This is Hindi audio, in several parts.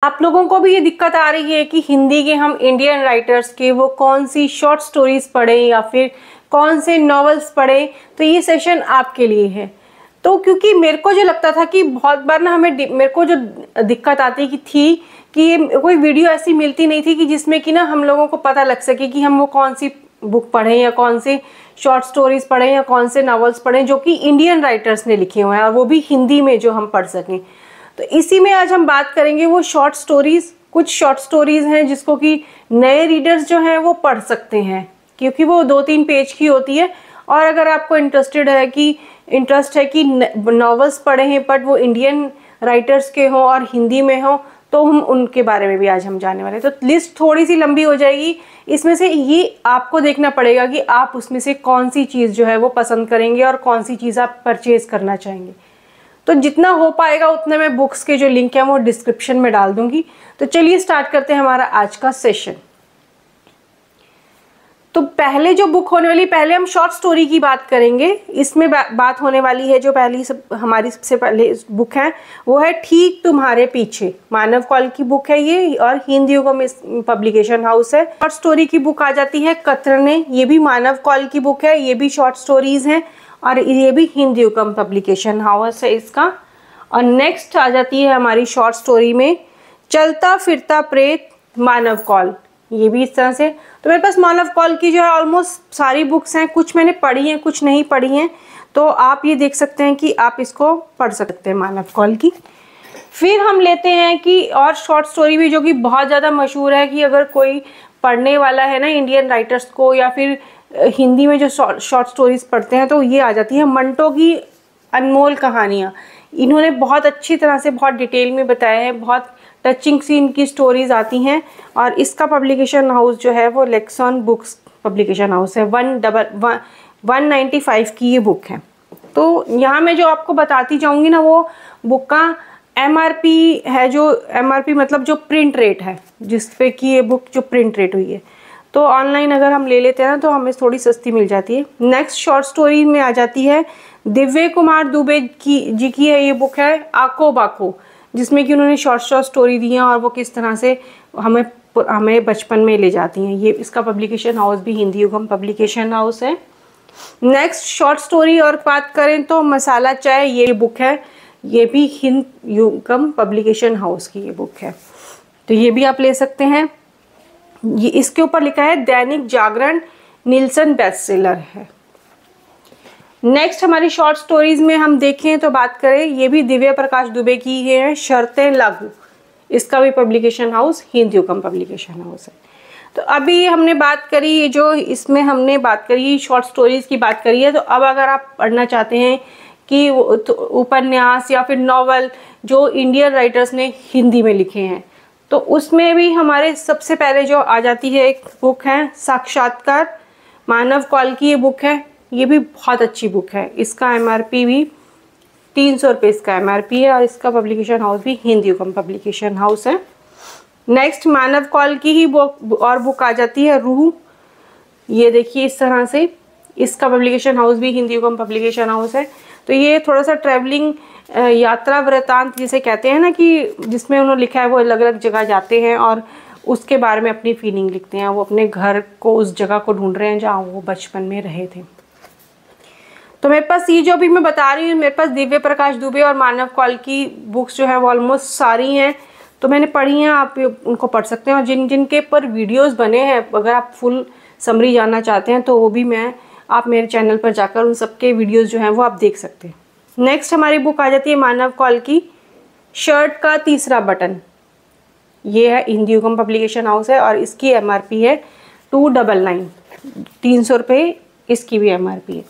आप लोगों को भी ये दिक्कत आ रही है कि हिंदी के हम इंडियन राइटर्स के वो कौन सी शॉर्ट स्टोरीज पढ़ें या फिर कौन से नॉवेल्स पढ़ें, तो ये सेशन आपके लिए है। तो क्योंकि मेरे को जो लगता था कि बहुत बार ना मेरे को जो दिक्कत आती थी कि कोई वीडियो ऐसी मिलती नहीं थी कि जिसमें कि ना हम लोगों को पता लग सके कि हम वो कौन सी बुक पढ़ें या कौन से शॉर्ट स्टोरीज पढ़ें या कौन से नॉवेल्स पढ़ें जो कि इंडियन राइटर्स ने लिखे हुए हैं, और वो भी हिंदी में जो हम पढ़ सकें। तो इसी में आज हम बात करेंगे वो शॉर्ट स्टोरीज। कुछ शॉर्ट स्टोरीज हैं जिसको कि नए रीडर्स जो हैं वो पढ़ सकते हैं, क्योंकि वो 2-3 पेज की होती है। और अगर आपको इंटरेस्ट है कि नॉवेल्स पढ़े हैं बट वो इंडियन राइटर्स के हों और हिंदी में हों, तो हम उनके बारे में भी आज हम जानने वाले हैं। तो लिस्ट थोड़ी सी लंबी हो जाएगी, इसमें से ये आपको देखना पड़ेगा कि आप उसमें से कौन सी चीज़ जो है वो पसंद करेंगे और कौन सी चीज़ आप परचेज करना चाहेंगे। तो जितना हो पाएगा उतने मैं बुक्स के जो लिंक है वो डिस्क्रिप्शन में डाल दूंगी। तो चलिए स्टार्ट करते हैं हमारा आज का सेशन। तो पहले जो बुक होने वाली, पहले हम शॉर्ट स्टोरी की बात करेंगे। इसमें बात होने वाली है जो हमारी सबसे पहले बुक है वो है ठीक तुम्हारे पीछे। मानव कौल की बुक है ये, और हिंद युगम पब्लिकेशन हाउस है। शॉर्ट स्टोरी की बुक आ जाती है कतरने, ये भी मानव कौल की बुक है, ये भी शॉर्ट स्टोरीज हैं और ये भी हिंद युगम पब्लिकेशन हाउस है इसका। और नेक्स्ट आ जाती है हमारी शॉर्ट स्टोरी में चलता फिरता प्रेत, मानव कौल, ये भी इस तरह से। तो मेरे पास मानव कौल की जो है ऑलमोस्ट सारी बुक्स हैं, कुछ मैंने पढ़ी हैं कुछ नहीं पढ़ी हैं, तो आप ये देख सकते हैं कि आप इसको पढ़ सकते हैं मानव कौल की। फिर हम लेते हैं कि और शॉर्ट स्टोरी भी जो कि बहुत ज़्यादा मशहूर है, कि अगर कोई पढ़ने वाला है ना इंडियन राइटर्स को या फिर हिंदी में जो शॉर्ट स्टोरीज पढ़ते हैं, तो ये आ जाती है मंटो की अनमोल कहानियाँ। इन्होंने बहुत अच्छी तरह से बहुत डिटेल में बताया है, बहुत टचिंग सी इनकी स्टोरीज आती हैं। और इसका पब्लिकेशन हाउस जो है वो लेक्सॉन बुक्स पब्लिकेशन हाउस है। 195 की ये बुक है। तो यहाँ मैं जो आपको बताती जाऊँगी ना वो बुक का MRP है, जो MRP मतलब जो प्रिंट रेट है जिस पे कि ये बुक जो प्रिंट रेट हुई है, तो ऑनलाइन अगर हम ले लेते हैं ना तो हमें थोड़ी सस्ती मिल जाती है। नेक्स्ट शॉर्ट स्टोरी में आ जाती है दिव्य कुमार दुबे जी की है, ये बुक है आको बाको, जिसमें कि उन्होंने शॉर्ट स्टोरी दी हैं और वो किस तरह से हमें बचपन में ले जाती हैं। ये इसका पब्लिकेशन हाउस भी हिंद युगम पब्लिकेशन हाउस है। नेक्स्ट शॉर्ट स्टोरी और बात करें तो मसाला चाय, ये बुक है, ये भी हिंद युगम पब्लिकेशन हाउस की ये बुक है, तो ये भी आप ले सकते हैं। ये इसके ऊपर लिखा है दैनिक जागरण नीलसन बेस्टसेलर है। नेक्स्ट हमारी शॉर्ट स्टोरीज में हम देखें तो बात करें, ये भी दिव्य प्रकाश दुबे की है शर्तें लागू, इसका भी publication house Hind Yugm publication house है। तो अभी हमने बात करी जो इसमें हमने बात करी शॉर्ट स्टोरीज की बात करी है। तो अब अगर आप पढ़ना चाहते हैं कि उपन्यास या फिर नॉवल जो इंडियन राइटर्स ने हिंदी में लिखे हैं, तो उसमें भी हमारे सबसे पहले जो आ जाती है एक बुक है साक्षात्कार, मानव कौल की ये बुक है। ये भी बहुत अच्छी बुक है, इसका MRP भी 300 रुपये इसका MRP है, और इसका पब्लिकेशन हाउस भी हिंद युगम पब्लिकेशन हाउस है। नेक्स्ट मानव कौल की ही बुक आ जाती है रूह, ये देखिए इस तरह से, इसका पब्लिकेशन हाउस भी हिंद युगम पब्लिकेशन हाउस है। तो ये थोड़ा सा ट्रैवलिंग यात्रा वृतांत जिसे कहते हैं ना, कि जिसमें उन्होंने लिखा है वो अलग अलग जगह जाते हैं और उसके बारे में अपनी फीलिंग लिखते हैं, वो अपने घर को उस जगह को ढूंढ रहे हैं जहाँ वो बचपन में रहे थे। तो मेरे पास ये जो अभी मैं बता रही हूँ, मेरे पास दिव्य प्रकाश दुबे और मानव कौल की बुक्स जो है वो ऑलमोस्ट सारी हैं, तो मैंने पढ़ी हैं, आप उनको पढ़ सकते हैं। और जिनके पर वीडियोस बने हैं, अगर आप फुल समरी जानना चाहते हैं तो वो भी आप मेरे चैनल पर जाकर उन सबके वीडियोस जो हैं वो आप देख सकते हैं। नेक्स्ट हमारी बुक आ जाती है मानव कौल की शर्ट का तीसरा बटन, ये है हिंद युगम पब्लिकेशन हाउस है और इसकी MRP है 299, 300 रुपये इसकी भी MRP है।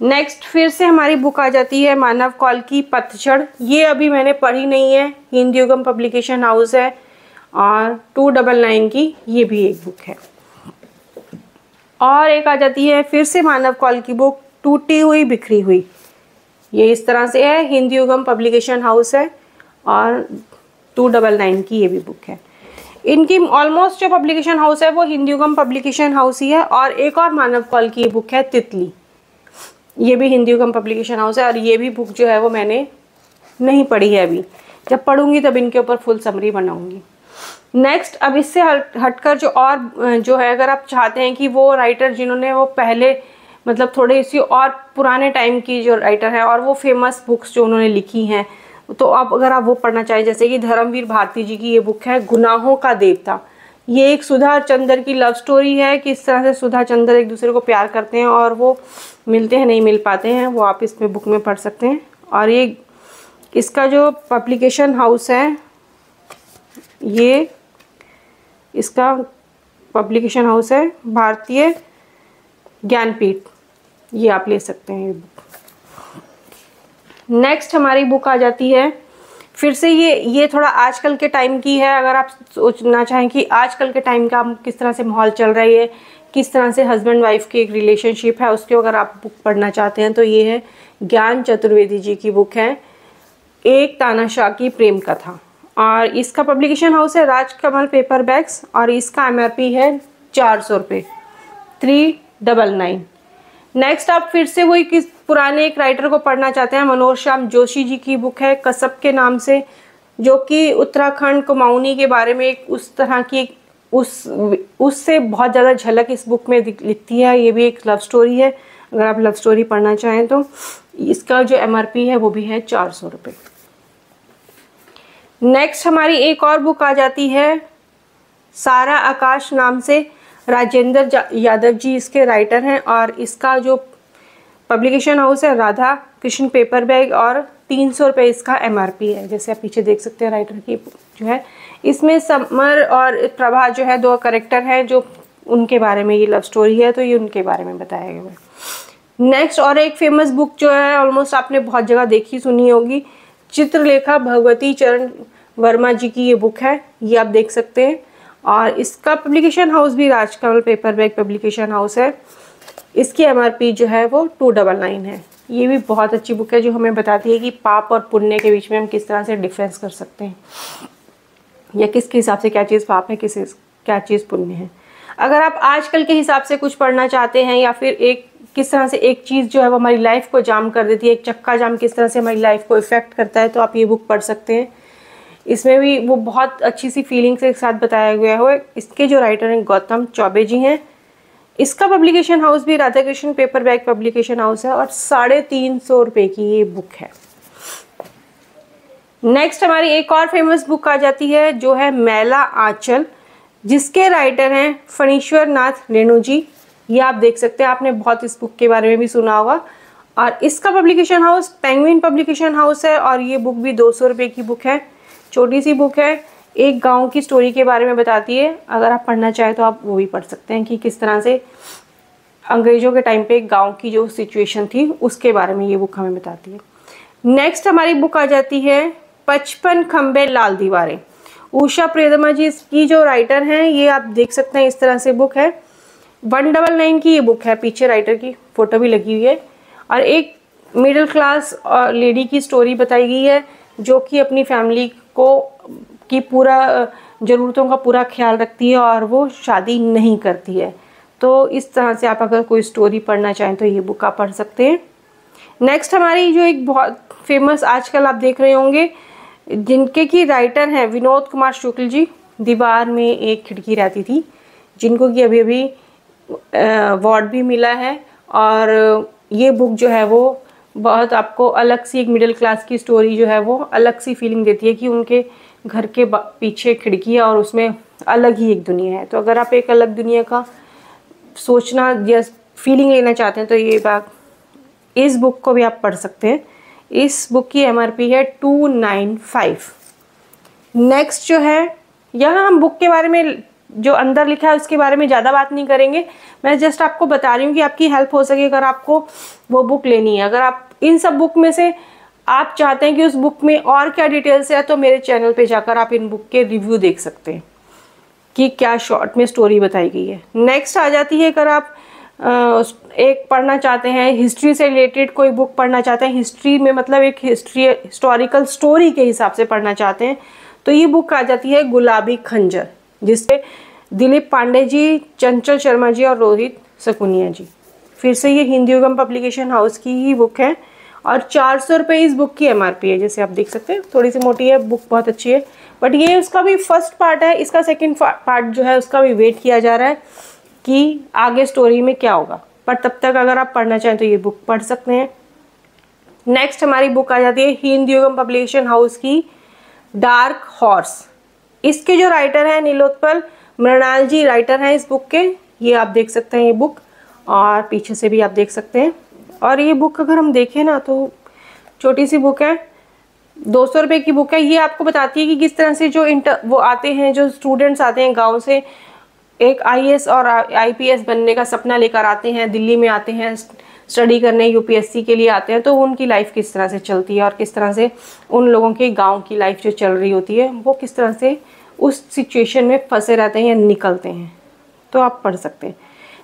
नेक्स्ट फिर से हमारी बुक आ जाती है मानव कौल की पतझड़, ये अभी मैंने पढ़ी नहीं है, हिंद युगम पब्लिकेशन हाउस है और 299 की ये भी एक बुक है। और एक आ जाती है फिर से मानव कौल की बुक टूटी हुई बिखरी हुई, ये इस तरह से है, हिंद युगम पब्लिकेशन हाउस है और 299 की ये भी बुक है। इनकी ऑलमोस्ट जो पब्लिकेशन हाउस है वो हिंद युगम पब्लिकेशन हाउस ही है। और एक और मानव कौल की ये बुक है तितली, ये भी हिंद युगम पब्लिकेशन हाउस है और ये भी बुक जो है वो मैंने नहीं पढ़ी है अभी, जब पढ़ूंगी तब इनके ऊपर फुल समरी बनाऊंगी। नेक्स्ट, अब इससे हटकर जो है, अगर आप चाहते हैं कि वो राइटर जिन्होंने वो पहले मतलब थोड़े सी और पुराने टाइम की जो राइटर है और वो फेमस बुक्स जो उन्होंने लिखी हैं, तो आप अगर आप वो पढ़ना चाहें, जैसे कि धर्मवीर भारती जी की ये बुक है गुनाहों का देवता। ये एक सुधा चंद्र की लव स्टोरी है, कि इस तरह से सुधा चंद्र एक दूसरे को प्यार करते हैं और वो मिलते हैं, नहीं मिल पाते हैं, वो आप इसमें बुक में पढ़ सकते हैं। और ये इसका जो पब्लिकेशन हाउस है, ये इसका पब्लिकेशन हाउस है भारतीय ज्ञानपीठ, ये आप ले सकते हैं ये बुक। नेक्स्ट हमारी बुक आ जाती है, फिर से ये थोड़ा आजकल के टाइम की है। अगर आप सोचना चाहें कि आजकल के टाइम का किस तरह से माहौल चल रहा है, किस तरह से हस्बैंड वाइफ की एक रिलेशनशिप है, उसके अगर आप बुक पढ़ना चाहते हैं तो ये है ज्ञान चतुर्वेदी जी की बुक है, एक तानाशाह की प्रेम कथा। और इसका पब्लिकेशन हाउस है राजकमल पेपर बैग्स और इसका MRP है 400 रुपये, 399। नेक्स्ट, आप फिर से वही किस पुराने एक राइटर को पढ़ना चाहते हैं, मनोज श्याम जोशी जी की बुक है कसब के नाम से, जो कि उत्तराखंड कुमाऊनी के बारे में एक उस तरह की उससे बहुत ज़्यादा झलक इस बुक में लिखती है। ये भी एक लव स्टोरी है, अगर आप लव स्टोरी पढ़ना चाहें तो। इसका जो MRP है वो भी है 400 रुपये। नेक्स्ट हमारी एक और बुक आ जाती है सारा आकाश नाम से, राजेंद्र यादव जी इसके राइटर हैं और इसका जो पब्लिकेशन हाउस है राधा कृष्ण पेपर बैग और 300 रुपये इसका MRP है। जैसे आप पीछे देख सकते हैं राइटर की जो है, इसमें समर और प्रभा जो है 2 कैरेक्टर हैं, जो उनके बारे में ये लव स्टोरी है, तो ये उनके बारे में बताया गया है। नेक्स्ट, और एक फेमस बुक जो है ऑलमोस्ट आपने बहुत जगह देखी सुनी होगी, चित्रलेखा भगवती चरण वर्मा जी की ये बुक है, ये आप देख सकते हैं। और इसका पब्लिकेशन हाउस भी Rajkamal paper bag publication house है। इसकी MRP जो है वो 299 है। ये भी बहुत अच्छी बुक है जो हमें बताती है कि पाप और पुण्य के बीच में हम किस तरह से डिफरेंस कर सकते हैं, या किसके हिसाब से क्या चीज़ पाप है, क्या चीज़ पुण्य है। अगर आप आजकल के हिसाब से कुछ पढ़ना चाहते हैं, या फिर किस तरह से एक चीज़ जो है वो हमारी लाइफ को जाम कर देती है, एक चक्का जाम किस तरह से हमारी लाइफ को इफ़ेक्ट करता है, तो आप ये बुक पढ़ सकते हैं। इसमें भी वो बहुत अच्छी सी फीलिंग्स के साथ बताया गया है। इसके जो राइटर हैं गौतम चौबे जी हैं। इसका पब्लिकेशन हाउस भी Radha Krishna paper bag publication house है और 350 रुपये की ये बुक है। नेक्स्ट हमारी एक और फेमस बुक आ जाती है जो है मैला आंचल, जिसके राइटर हैं फणीश्वर नाथ रेणु जी। ये आप देख सकते हैं, आपने बहुत इस बुक के बारे में भी सुना होगा। और इसका publication house penguin publication house है और ये बुक भी 200 रुपये की बुक है। छोटी सी बुक है, एक गांव की स्टोरी के बारे में बताती है। अगर आप पढ़ना चाहें तो आप वो भी पढ़ सकते हैं कि किस तरह से अंग्रेजों के टाइम पे गांव की जो सिचुएशन थी उसके बारे में ये बुक हमें बताती है। नेक्स्ट हमारी बुक आ जाती है 55 खंबे लाल दीवारें। उषा प्रियदमा जी की जो राइटर हैं, ये आप देख सकते हैं, इस तरह से बुक है। 199 की ये बुक है, पीछे राइटर की फ़ोटो भी लगी हुई है। और एक मिडिल क्लास लेडी की स्टोरी बताई गई है जो कि अपनी फैमिली की पूरा ज़रूरतों का पूरा ख्याल रखती है और वो शादी नहीं करती है। तो इस तरह से आप अगर कोई स्टोरी पढ़ना चाहें तो ये बुक आप पढ़ सकते हैं। नेक्स्ट हमारी जो एक बहुत फेमस आजकल आप देख रहे होंगे, जिनके की राइटर हैं विनोद कुमार शुक्ल जी, दीवार में एक खिड़की रहती थी, जिनको कि अभी अभी अवार्ड भी मिला है। और ये बुक जो है वो बहुत आपको अलग सी एक मिडिल क्लास की स्टोरी जो है वो अलग सी फीलिंग देती है कि उनके घर के पीछे खिड़की है और उसमें अलग ही एक दुनिया है। तो अगर आप एक अलग दुनिया का सोचना या फीलिंग लेना चाहते हैं तो ये बात, इस बुक को भी आप पढ़ सकते हैं। इस बुक की MRP है 295। नेक्स्ट जो है, यहाँ हम बुक के बारे में जो अंदर लिखा है उसके बारे में ज़्यादा बात नहीं करेंगे, मैं जस्ट आपको बता रही हूँ कि आपकी हेल्प हो सके अगर आपको वो बुक लेनी है। अगर आप इन सब बुक में से आप चाहते हैं कि उस बुक में और क्या डिटेल्स है, तो मेरे चैनल पे जाकर आप इन बुक के रिव्यू देख सकते हैं कि क्या शॉर्ट में स्टोरी बताई गई है। नेक्स्ट आ जाती है, अगर आप एक पढ़ना चाहते हैं, हिस्ट्री से रिलेटेड कोई बुक पढ़ना चाहते हैं, हिस्ट्री में मतलब एक हिस्टोरिकल स्टोरी के हिसाब से पढ़ना चाहते हैं, तो ये बुक आ जाती है गुलाबी खंजर, जिसपे दिलीप पांडे जी, चंचल शर्मा जी और रोहित सकुनिया जी। फिर से ये हिंदू युगम पब्लिकेशन हाउस की ही बुक है और 400 रुपये इस बुक की MRP है। जैसे आप देख सकते हैं थोड़ी सी मोटी है, बुक बहुत अच्छी है, बट ये उसका भी फर्स्ट पार्ट है। इसका सेकंड पार्ट जो है उसका भी वेट किया जा रहा है कि आगे स्टोरी में क्या होगा, पर तब तक अगर आप पढ़ना चाहें तो ये बुक पढ़ सकते हैं। नेक्स्ट हमारी बुक आ जाती है हिंद युगम पब्लिकेशन हाउस की डार्क हॉर्स। इसके जो राइटर हैं नीलोत्पल मृणाल जी राइटर हैं इस बुक के। ये आप देख सकते हैं ये बुक, और पीछे से भी आप देख सकते हैं। और ये बुक अगर हम देखें ना तो छोटी सी बुक है, 200 रुपये की बुक है। ये आपको बताती है कि किस तरह से जो वो आते हैं, जो स्टूडेंट्स आते हैं गांव से, एक IAS और IPS बनने का सपना लेकर आते हैं, दिल्ली में आते हैं स्टडी करने, UPSC के लिए आते हैं, तो उनकी लाइफ किस तरह से चलती है और किस तरह से उन लोगों के गांव की लाइफ जो चल रही होती है वो किस तरह से उस सिचुएशन में फंसे रहते हैं या निकलते हैं, तो आप पढ़ सकते हैं।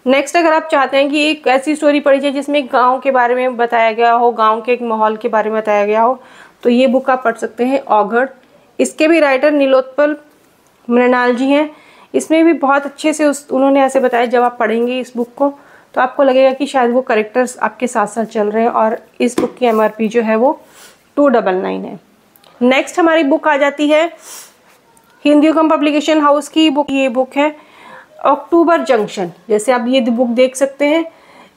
नेक्स्ट अगर आप चाहते हैं कि एक ऐसी स्टोरी पढ़ी जाए जिसमें गांव के बारे में बताया गया हो, गांव के एक माहौल के बारे में बताया गया हो, तो ये बुक आप पढ़ सकते हैं औघड़। इसके भी राइटर नीलोत्पल मृणाल जी हैं। इसमें भी बहुत अच्छे से उन्होंने ऐसे बताया, जब आप पढ़ेंगे इस बुक को तो आपको लगेगा कि शायद वो कैरेक्टर्स आपके साथ साथ चल रहे हैं। और इस बुक की MRP जो है वो 299 है। नेक्स्ट हमारी बुक आ जाती है हिंद युगम पब्लिकेशन हाउस की बुक। ये बुक है अक्टूबर जंक्शन। जैसे आप ये बुक देख सकते हैं,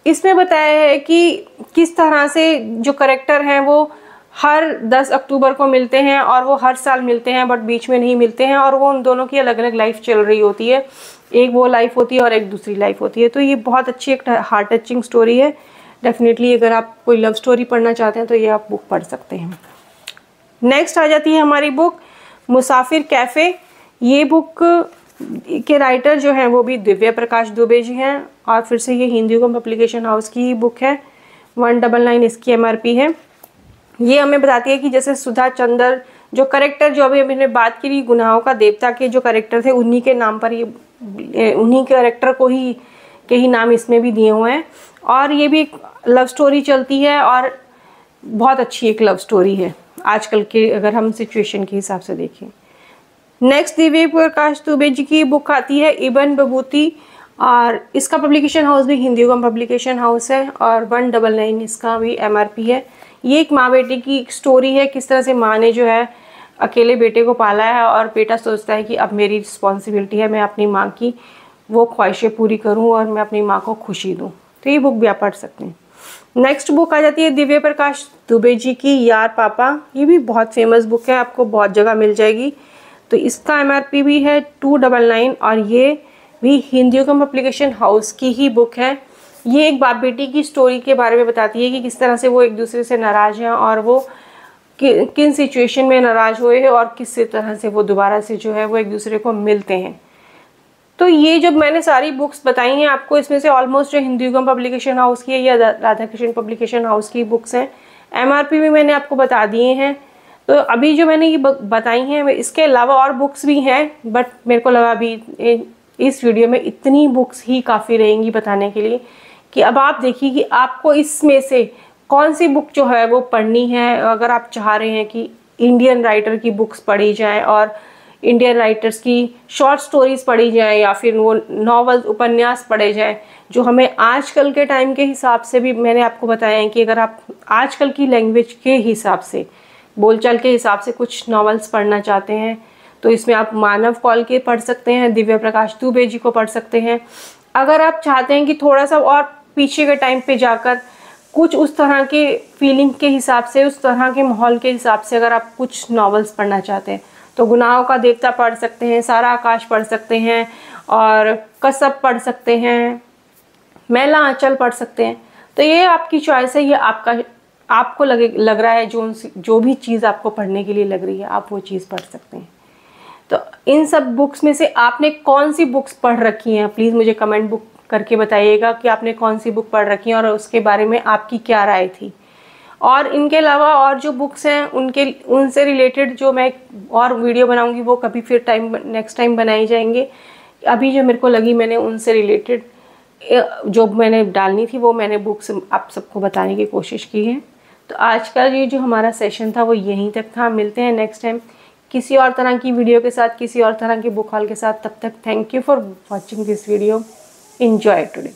इसमें बताया है कि किस तरह से जो कैरेक्टर हैं वो हर 10 अक्टूबर को मिलते हैं और वो हर साल मिलते हैं, बट बीच में नहीं मिलते हैं, और वो उन दोनों की अलग अलग लाइफ चल रही होती है। एक वो लाइफ होती है और एक दूसरी लाइफ होती है। तो ये बहुत अच्छी एक हार्ट टचिंग स्टोरी है। डेफिनेटली अगर आप कोई लव स्टोरी पढ़ना चाहते हैं तो ये आप बुक पढ़ सकते हैं। नेक्स्ट आ जाती है हमारी बुक मुसाफिर कैफ़े। ये बुक के राइटर जो हैं वो भी दिव्य प्रकाश दुबे जी हैं, और फिर से ये हिंद युगम पब्लिकेशन हाउस की बुक है। 199 इसकी MRP है। ये हमें बताती है कि जैसे सुधा चंद्र जो करेक्टर, जो अभी हमने बात की, गुनाहों का देवता के जो करेक्टर थे उन्हीं के नाम पर ये उन्हीं करेक्टर को ही के ही नाम इसमें भी दिए हुए हैं। और ये भी एक लव स्टोरी चलती है और बहुत अच्छी एक लव स्टोरी है आजकल के अगर हम सिचुएशन के हिसाब से देखें। नेक्स्ट दिव्य प्रकाश दुबे जी की बुक आती है इबन बबूती, और इसका पब्लिकेशन हाउस भी हिंद युगम पब्लिकेशन हाउस है, और 199 इसका भी MRP है। ये एक माँ बेटे की स्टोरी है, किस तरह से माँ ने जो है अकेले बेटे को पाला है और बेटा सोचता है कि अब मेरी रिस्पॉन्सिबिलिटी है, मैं अपनी माँ की वो ख्वाहिशें पूरी करूँ और मैं अपनी माँ को खुशी दूँ। तो ये बुक भी आप पढ़ सकते हैं। नेक्स्ट बुक आ जाती है दिव्य प्रकाश दुबे जी की यार पापा। ये भी बहुत फेमस बुक है, आपको बहुत जगह मिल जाएगी। तो इसका MRP भी है 299, और ये भी हिंद युगम पब्लिकेशन हाउस की ही बुक है। ये एक बाप बेटी की स्टोरी के बारे में बताती है कि किस तरह से वो एक दूसरे से नाराज़ हैं और वो किन सिचुएशन में नाराज़ हुए हैं और किस तरह से वो दोबारा से जो है वो एक दूसरे को मिलते हैं। तो ये जब मैंने सारी बुक्स बताई हैं आपको, इसमें से ऑलमोस्ट जो हिंद युगम पब्लिकेशन हाउस की है या राधा कृष्ण पब्लिकेशन हाउस की बुक्स हैं, MRP भी मैंने आपको बता दिए हैं। तो अभी जो मैंने ये बताई हैं, इसके अलावा और बुक्स भी हैं, बट मेरे को लगा अभी इस वीडियो में इतनी बुक्स ही काफ़ी रहेंगी बताने के लिए कि अब आप देखिए कि आपको इसमें से कौन सी बुक जो है वो पढ़नी है। अगर आप चाह रहे हैं कि इंडियन राइटर की बुक्स पढ़ी जाएं और इंडियन राइटर्स की शॉर्ट स्टोरीज पढ़ी जाएं या फिर वो नॉवेल्स उपन्यास पढ़े जाएं, जो हमें आजकल के टाइम के हिसाब से भी मैंने आपको बताया है कि अगर आप आजकल की लैंग्वेज के हिसाब से, बोलचाल के हिसाब से कुछ नॉवेल्स पढ़ना चाहते हैं तो इसमें आप मानव कौल के पढ़ सकते हैं, दिव्य प्रकाश दुबे जी को पढ़ सकते हैं। अगर आप चाहते हैं कि थोड़ा सा और पीछे के टाइम पे जाकर कुछ उस तरह के फीलिंग के हिसाब से, उस तरह के माहौल के हिसाब से अगर आप कुछ नॉवेल्स पढ़ना चाहते हैं तो गुनाहों का देवता पढ़ सकते हैं, सारा आकाश पढ़ सकते हैं, और कसब पढ़ सकते हैं, मैला आंचल पढ़ सकते हैं। तो ये आपकी चॉइस है, ये आपको लग रहा है जो भी चीज़ आपको पढ़ने के लिए लग रही है आप वो चीज़ पढ़ सकते हैं। तो इन सब बुक्स में से आपने कौन सी बुक्स पढ़ रखी हैं, प्लीज़ मुझे कमेंट बुक करके बताइएगा कि आपने कौन सी बुक पढ़ रखी है और उसके बारे में आपकी क्या राय थी। और इनके अलावा और जो बुक्स हैं उनसे रिलेटेड जो मैं और वीडियो बनाऊंगी वो कभी फिर नेक्स्ट टाइम बनाई जाएंगे। अभी जो मेरे को लगी मैंने उनसे रिलेटेड जो मैंने डालनी थी वो मैंने बुक्स आप सबको बताने की कोशिश की है। तो आज का ये जो हमारा सेशन था वो यहीं तक था। मिलते हैं नेक्स्ट टाइम किसी और तरह की वीडियो के साथ, किसी और तरह की बुक हॉल के साथ। तब तक thank you for watching this video. Enjoy today.